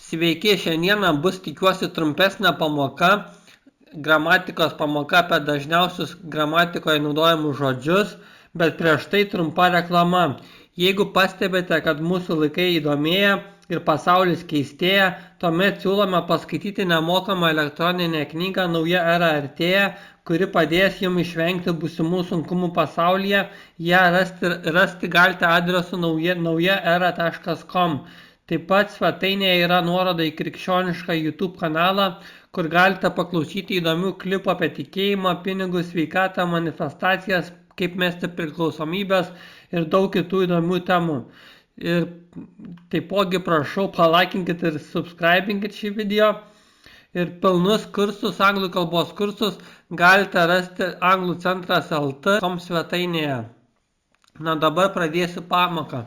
Sveiki, šiandieną bus tikiuosi trumpesnė pamoka, gramatikos pamoka apie dažniausius gramatikoje naudojamus žodžius, bet prieš tai trumpa reklama. Jeigu pastebite, kad mūsų laikai įdomėja ir pasaulis keistėja, tuomet siūlome paskaityti nemokamą elektroninę knygą Nauja era artėja, kuri padės jums išvengti būsimų sunkumų pasaulyje. Ją rasti galite adresu naujaera.com. Taip pat svetainėje yra nuoroda į krikščionišką YouTube kanalą, kur galite paklausyti įdomių klipų apie tikėjimą, pinigus, sveikatą, manifestacijas, kaip mesti priklausomybės ir daug kitų įdomių temų. Ir taipogi prašau, palaikinkit ir subscribinkit šį video. Ir pilnus kursus, anglų kalbos kursus galite rasti anglų-centras.lt svetainėje. Na dabar pradėsiu pamoką.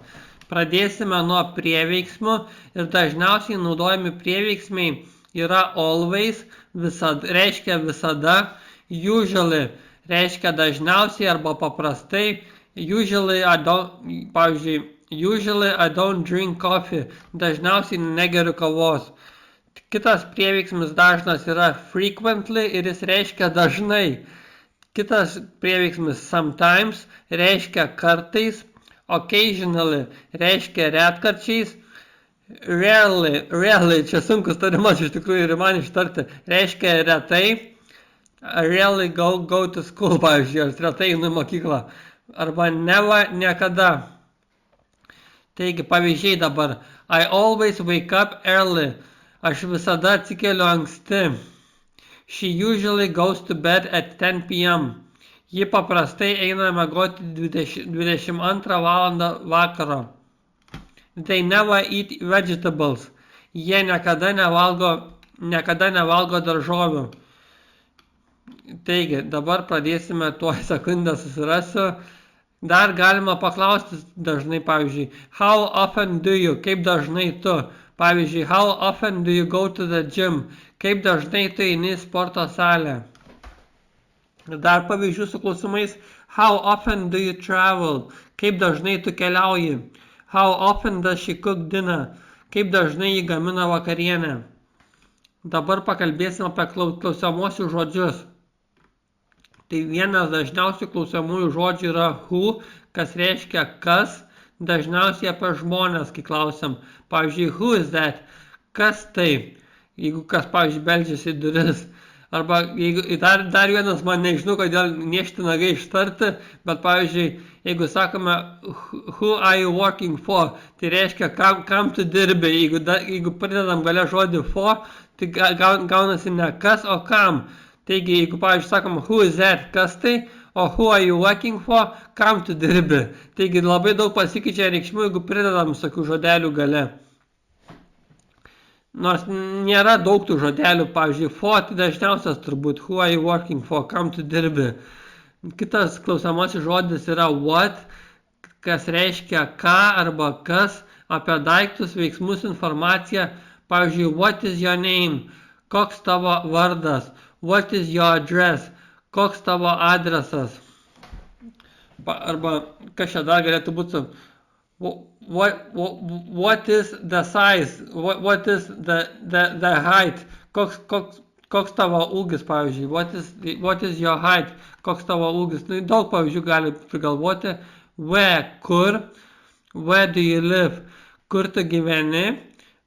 Pradėsime nuo prieveiksmų ir dažniausiai naudojami prieveiksmiai yra always, reiškia visada, usually reiškia dažniausiai arba paprastai, usually I don't drink coffee, dažniausiai negeriu kavos. Kitas prieveiksmis dažnas yra frequently ir jis reiškia dažnai. Kitas prieveiksmis sometimes reiškia kartais. Occasionally reiškia retkarčiais, rarely, čia sunkus tarimas iš tikrųjų ir man ištarti, reiškia retai, rarely go to school, pavyzdžiui, ar retai einu į mokyklą, arba never, niekada. Taigi, pavyzdžiai dabar, I always wake up early, aš visada atsikeliu anksti, she usually goes to bed at 10 p.m. Ji paprastai eina miegoti 22 valandą vakaro. They never eat vegetables. Jie niekada nevalgo daržovių. Taigi, dabar pradėsime tuoj sekundę susirasiu. Dar galima paklausti dažnai, pavyzdžiui, how often do you, kaip dažnai tu. Pavyzdžiui, how often do you go to the gym, kaip dažnai tu eini į sporto salę. Dar pavyzdžių su klausimais, how often do you travel, kaip dažnai tu keliauji, how often does she cook dinner, kaip dažnai ji gamina vakarienę. Dabar pakalbėsime apie klausiamuosius žodžius. Tai vienas dažniausių klausiamųjų žodžių yra who, kas reiškia kas, dažniausiai apie žmonės, kai klausiam. Pavyzdžiui, who is that, kas tai, jeigu kas, pavyzdžiui, beldžiasi į duris. Arba jeigu, dar vienas, man nežinau, kodėl niežti nagai ištarti, bet pavyzdžiui, jeigu sakome who are you working for, tai reiškia kam tu dirbi. Jeigu pridedam gale žodį for, tai gaunasi ne kas, o kam. Taigi, jeigu pavyzdžiui sakome who is that, kas tai, o who are you working for, kam tu dirbi. Taigi labai daug pasikeičia reikšmių, jeigu pridedam tokių žodelių gale. Nors nėra daug tų žodelių, pavyzdžiui, for, tai dažniausias turbūt, who are you working for, kam tu dirbi. Kitas klausiamasis žodis yra what, kas reiškia ką arba kas, apie daiktus, veiksmus, informaciją. Pavyzdžiui, what is your name, koks tavo vardas, what is your address, koks tavo adresas. Arba, kas čia dar galėtų būti, what is the size, what is the height, koks tavo ūgis, pavyzdžiui, what is your height, koks tavo ūgis. Daug pavyzdžių gali prigalvoti. Where, kur, where do you live, kur tu gyveni,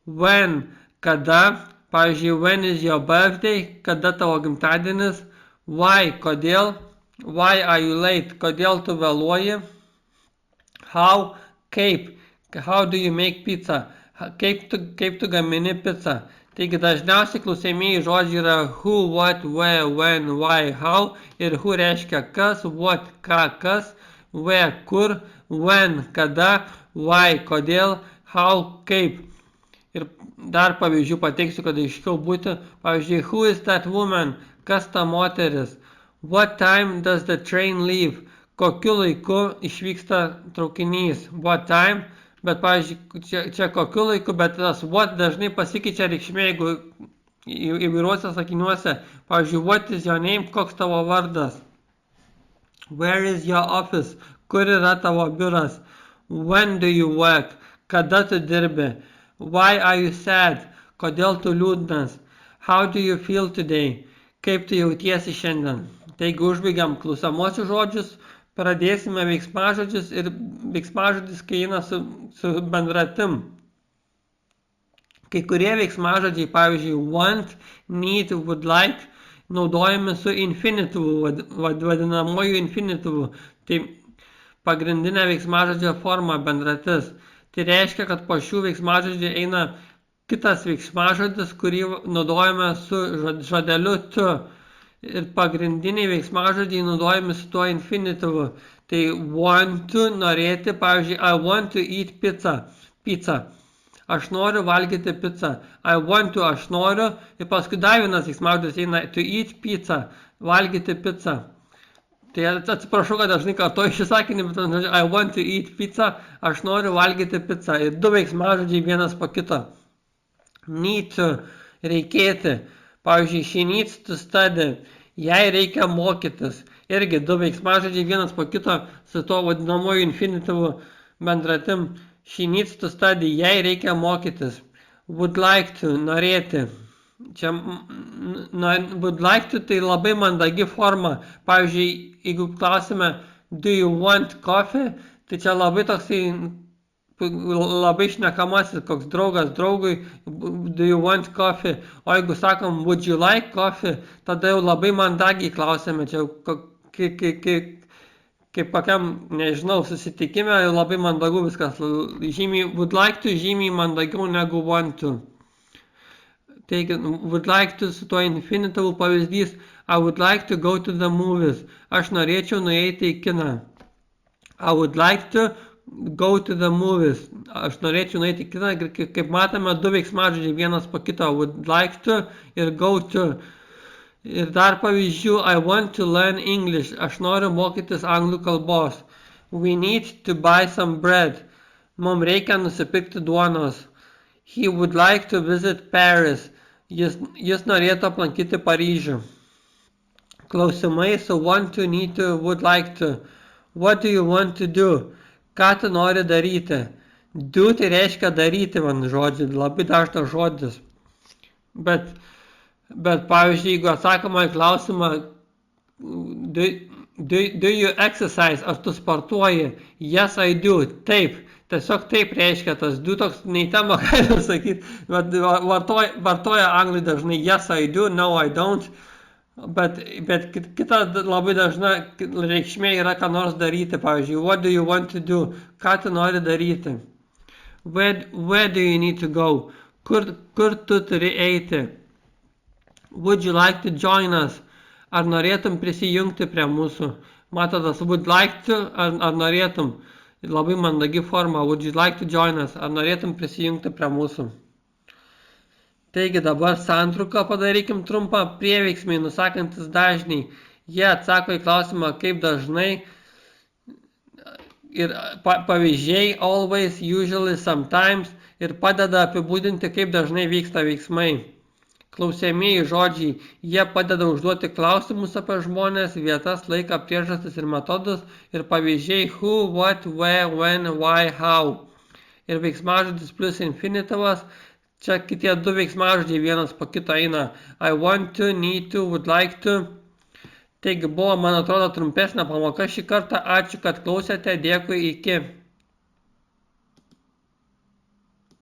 when, kada, pavyzdžiui, when is your birthday, kada tavo gimtadienis, why, kodėl, why are you late, kodėl tu vėluoji, how, kaip, how do you make pizza, kaip tu gamini pizzą. Taigi dažniausiai klausiamieji žodžiai yra who, what, where, when, why, how ir who reiškia kas, what, ką, kas, where, kur, when, kada, why, kodėl, how, kaip. Ir dar pavyzdžių pateiksiu, kad aiškiau būtų. Pavyzdžiui, who is that woman, kas ta moteris, what time does the train leave, kokiu laiku išvyksta traukinys, what time, bet, pavyzdžiui, čia kokiu laiku, bet tas what dažnai pasikeičia reikšmė, jeigu įvairiuose sakiniuose. Pavyzdžiui, what is your name, koks tavo vardas, where is your office, kur yra tavo biuras, when do you work, kada tu dirbi, why are you sad, Kodėl tu liūdnas? How do you feel today? Kaip tu jautiesi šiandien? Taigi užbaigiam klausamuosius žodžius, pradėsime veiksmažodžius ir veiksmažodis, kai eina su bendratim. Kai kurie veiksmažodžiai, pavyzdžiui, want, need, would like, naudojami su infinityvu, vadinamoju infinityvu. Tai pagrindinė veiksmažodžio forma bendratis. Tai reiškia, kad po šių veiksmažodžių eina kitas veiksmažodis, kurį naudojame su žodeliu tu. Ir pagrindiniai veiksmažodžiai naudojami su tuo infinityvu. Tai want to, norėti, pavyzdžiui, I want to eat pizza. Aš noriu valgyti pizzą. I want to, aš noriu. Ir paskui dar vienas veiksmažodis eina to eat pizza, valgyti pizzą. Tai atsiprašau, kad dažnai kartoju šį sakinį, bet I want to eat pizza, aš noriu valgyti pizzą. Ir du veiksmažodžiai vienas po kito. Need to, reikėti. Pavyzdžiui, she needs to study, jai reikia mokytis. Irgi du veiksmažodžiai vienas po kito su to vadinamoju infinityvu bendratim. She needs to study, jai reikia mokytis. Would like to, norėti. Čia would like to tai labai mandagi forma. Pavyzdžiui, jeigu klausime do you want coffee, tai čia labai toksai labai šnekamasis, koks draugas draugui, do you want coffee. O jeigu sakom would you like coffee, tada jau labai mandagiai klausime. Čia kaip kokiam, nežinau, susitikime, labai mandagu viskas. Would like to žymiai mandagiau negu want to. Taigi, would like to su tuo infinityvu pavyzdys. I would like to go to the movies. Aš norėčiau nueiti į kiną. I would like to go to the movies. Aš norėčiau nueiti į kiną. Kaip matome, du veiksmažodžiai vienas po kito. Would like to ir go to. Ir dar pavyzdžių, I want to learn English. Aš noriu mokytis anglų kalbos. We need to buy some bread. Mums reikia nusipirkti duonos. He would like to visit Paris. Jis norėtų aplankyti Paryžių. Klausimai su want to, need to, would like to. What do you want to do? Ką tu nori daryti? Do tai reiškia daryti, man žodžiai, labai dažnas žodis. Bet pavyzdžiui, jeigu atsakoma į klausimą do you exercise, ar tu sportuoji? Yes, I do. Taip. Tiesiog taip reiškia tas do toks neįtema, galima sakyti. Vartoja anglai dažnai yes, I do, no, I don't. Bet kita labai dažna reikšmė yra ką nors daryti. Pavyzdžiui, what do you want to do? Ką tu nori daryti? Where do you need to go? Kur tu turi eiti? Would you like to join us? Ar norėtum prisijungti prie mūsų? Matotas, would like to, ar norėtum? Labai mandagi forma, would you like to join us? Ar norėtum prisijungti prie mūsų? Taigi dabar santruką padarykim trumpą. Prieveiksmiai nusakantis dažniai. Jie atsako į klausimą kaip dažnai. Ir pavyzdžiai always, usually, sometimes. Ir padeda apibūdinti kaip dažnai vyksta veiksmai. Klausiamieji žodžiai, jie padeda užduoti klausimus apie žmonės, vietas, laiką, priežastis ir metodus. Ir pavyzdžiai who, what, where, when, why, how. Ir veiksmažodis plus infinityvas. Čia kitie du veiksmažodžiai vienas po kito eina. I want to, need to, would like to. Taigi buvo, man atrodo, trumpesnė pamoka šį kartą. Ačiū, kad klausėte. Dėkui, iki.